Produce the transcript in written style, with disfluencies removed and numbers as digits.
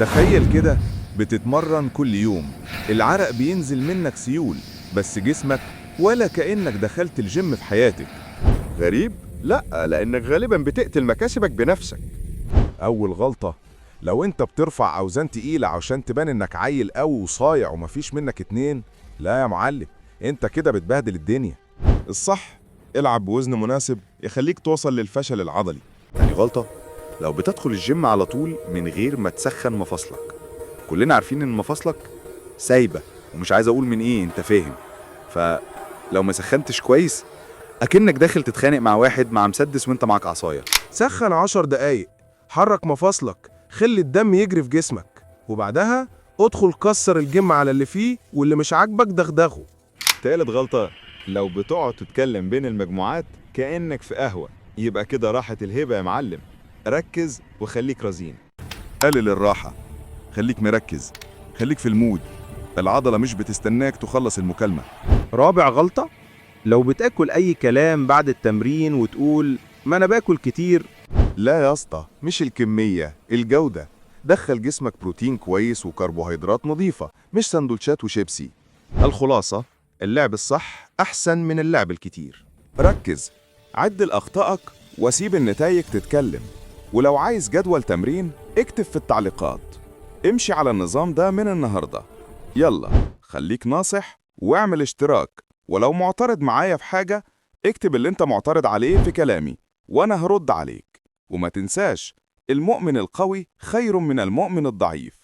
تخيل كده، بتتمرن كل يوم، العرق بينزل منك سيول، بس جسمك ولا كأنك دخلت الجيم في حياتك. غريب؟ لا، لأنك غالبا بتقتل مكاسبك بنفسك. أول غلطة، لو انت بترفع أوزان تقيلة عشان تبان انك عيل قوي وصايع ومفيش منك اتنين، لا يا معلم، انت كده بتبهدل الدنيا. الصح، العب بوزن مناسب يخليك توصل للفشل العضلي. تاني غلطة، لو بتدخل الجيم على طول من غير ما تسخن مفاصلك. كلنا عارفين ان مفاصلك سايبة، ومش عايز اقول من ايه، انت فاهم. فلو ما سخنتش كويس اكنك داخل تتخانق مع واحد مع مسدس وانت معاك عصاية. سخن 10 دقايق، حرك مفاصلك، خلي الدم يجري في جسمك، وبعدها ادخل كسر الجيم على اللي فيه، واللي مش عاجبك دغدغه. تالت غلطة، لو بتقعد تتكلم بين المجموعات كأنك في قهوة، يبقى كده راحت الهبة يا معلم. ركز وخليك رزين. قلل الراحة، خليك مركز، خليك في المود، العضلة مش بتستناك تخلص المكالمة. رابع غلطة، لو بتاكل اي كلام بعد التمرين وتقول ما انا باكل كتير، لا يا اسطى، مش الكمية، الجودة. دخل جسمك بروتين كويس وكربوهيدرات نظيفة، مش سندوتشات وشيبسي. الخلاصة، اللعب الصح أحسن من اللعب الكتير. ركز، عدل أخطائك وسيب النتائج تتكلم. ولو عايز جدول تمرين اكتب في التعليقات. امشي على النظام ده من النهاردة. يلا، خليك ناصح واعمل اشتراك. ولو معترض معايا في حاجة، اكتب اللي انت معترض عليه في كلامي وأنا هرد عليك. وما تنساش، المؤمن القوي خير من المؤمن الضعيف.